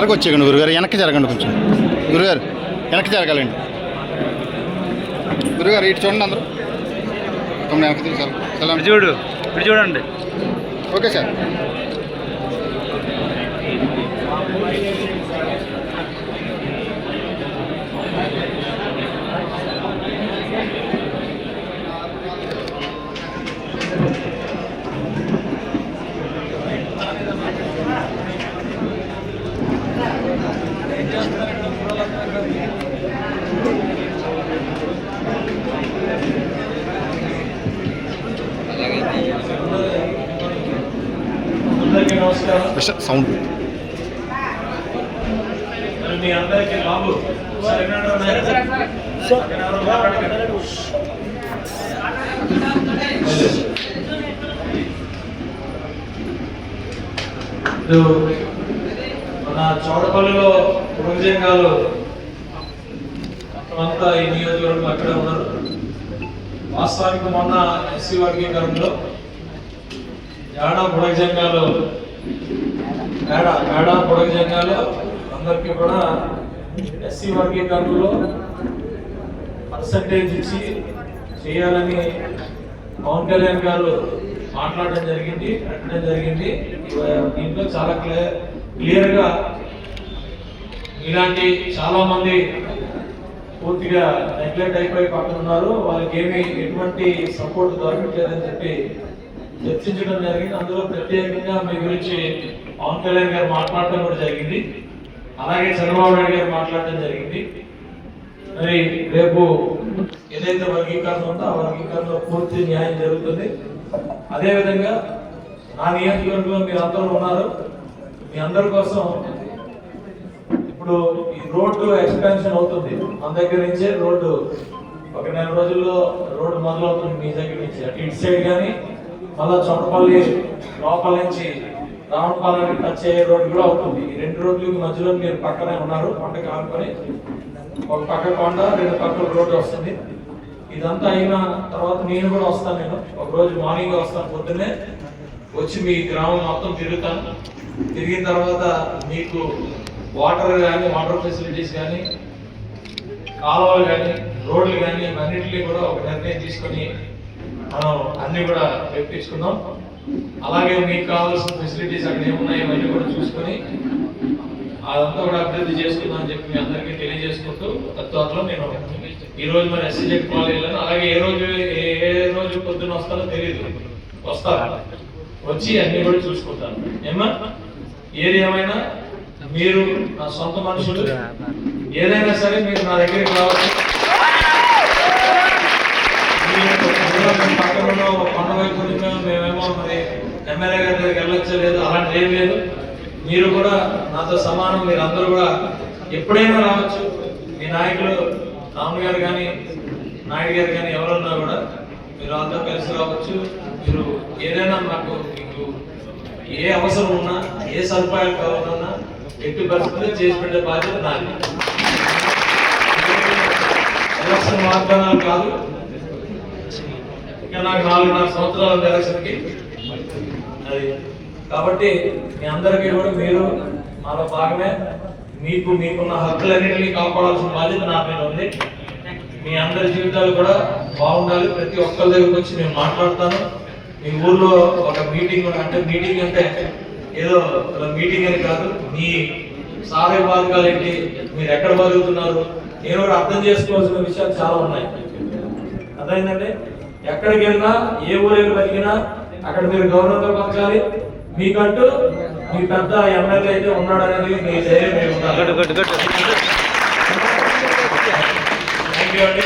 చివరికి వచ్చేయండి గురుగారు, వెనక్కి జరగండి కొంచెం. గురుగారు వెనక్కి జరగాలండి. గురుగారు ఇటు చూడండి, అందరూ వెనక్కి తీసారు. చూడండి. Okay sir. సౌండ్ మీ అందరికీ బాబు మన చౌడపల్లిలో భుజంగాలు అంతా ఈ నియోజకవర్గం అక్కడే ఉన్నారు. వాస్తవానికి మొన్న ఎస్సీ వర్గీకరణలో యాడా బుడగజంగాలు అందరికీ కూడా ఎస్సీ వర్గీకరణలో పర్సంటేజ్ ఇచ్చి చేయాలని పవన్ కళ్యాణ్ గారు మాట్లాడడం జరిగింది, పెట్టడం జరిగింది. దీంట్లో చాలా క్లియర్గా ఇలాంటి చాలా మంది పూర్తిగా నెగ్లెక్ట్ అయిపోయి పక్కన ఉన్నారు, వాళ్ళకి ఎటువంటి సపోర్ట్ దొరకట్లేదని చెప్పి చర్చించడం జరిగింది. అందులో ప్రత్యేకంగా మీ గురించి పవన్ కళ్యాణ్ గారు మాట్లాడటం కూడా జరిగింది, అలాగే చంద్రబాబు నాయుడు గారు మాట్లాడటం జరిగింది. మరి రేపు ఏదైతే వర్గీకరణ ఉందో ఆ వర్గీకరణలో పూర్తి న్యాయం జరుగుతుంది. అదేవిధంగా నా నియోజకవర్గంలో మీరు అందరూ ఉన్నారు, మీ అందరి కోసం ఇప్పుడు ఈ రోడ్డు ఎక్స్పాన్షన్ అవుతుంది. మన దగ్గర నుంచే రోడ్డు ఒక 4 రోజుల్లో రోడ్డు మొదలవుతుంది. మీ దగ్గర నుంచి అటు ఇటు సైడ్ కానీ మళ్ళా చొట్టపల్లి లోపల నుంచి రావణపాలెం టచ్ అయ్యే రోడ్డు కూడా అవుతుంది. ఈ 2 రోడ్లకి మధ్యలో మీరు పక్కనే ఉన్నారు. పంటకు ఆనుకొని ఒక పక్క కొండ, 2 పక్కల రోడ్డు వస్తుంది. ఇదంతా అయిన తర్వాత నేను కూడా వస్తాను. నేను ఒక రోజు మార్నింగ్ వస్తాను, పొద్దున్నే వచ్చి మీ గ్రామం మొత్తం తిరుగుతాను. తిరిగిన తర్వాత మీకు వాటర్ కానీ, వాటర్ ఫెసిలిటీస్ కానీ, కాలువలు కానీ, రోడ్లు కానీ అన్నింటినీ కూడా ఒక నిర్ణయం తీసుకొని మనం అన్ని కూడా తెప్పించుకుందాం. అలాగే మీకు కావాల్సిన ఫెసిలిటీస్ అక్కడ ఏమున్నాయి అవన్నీ కూడా చూసుకొని అదంతా కూడా అభివృద్ధి చేసుకుందాం అని చెప్పి మీ అందరికీ తెలియజేసుకుంటూ తత్వాల్లో నేను ఈ రోజు మరి ఎస్సీజెడ్ కాలేజీలను అలాగే ఏ రోజు పొద్దున్న వస్తానో తెలియదు, వస్తాను, వచ్చి అన్ని కూడా చూసుకుంటాను. ఏమా ఏది ఏమైనా మీరు నా సొంత మనుషులు, ఏదైనా సరే మీరు నా దగ్గరికి రావచ్చు. పక్కన కొండ వైపు మేమేమో మరి ఎమ్మెల్యే గారి దగ్గరికి వెళ్ళొచ్చో లేదు, అలాంటి ఏం లేదు. మీరు కూడా నాతో సమానం, మీరు అందరూ కూడా ఎప్పుడైనా రావచ్చు. మీ నాయకులు రాములు గారు కానీ, నాయుడు గారు కానీ ఎవరున్నా కూడా మీరు అంతా కలిసి రావచ్చు. మీరు ఏదైనా నాకు మీకు ఏ అవసరం ఉన్నా, ఏ సదుపాయాలు కావాలన్నా ఎట్టి పరిస్థితుల్లో చేసి పెట్టే బాధ్యత నాది. ఎలక్షన్ వాగ్దానాలు కాదు. ఇంకా నాకు 4.5 సంవత్సరాల ఎలక్షన్కి అది. కాబట్టి మీ అందరికీ కూడా మీరు మాలో భాగమే. మీకున్న హక్కులన్నింటినీ కాపాడాల్సిన బాధ్యత నా మీద ఉంది. మీ అందరి జీవితాలు కూడా బాగుండాలి. ప్రతి ఒక్కరి దగ్గరకు వచ్చి నేను మాట్లాడతాను. మీ ఊర్లో ఒక మీటింగ్ అంటే ఏదో మీటింగ్ అని కాదు, మీ సాధక బాధకాలు ఏంటి, మీరు ఎక్కడ బతుకుతున్నారు, నేను కూడా అర్థం చేసుకోవాల్సిన విషయాలు చాలా ఉన్నాయి. అర్థమైందండి? ఎక్కడికి వెళ్ళినా, ఏ ఊరేళ్ళు బతికినా అక్కడ మీరు గౌరవంతో బతకాలి. మీకంటూ మీ పెద్ద ఎమ్మెల్యే అయితే ఉన్నాడు అనేది మీ ధైర్యం మీరు ఉండాలి. థ్యాంక్ యూ అండి.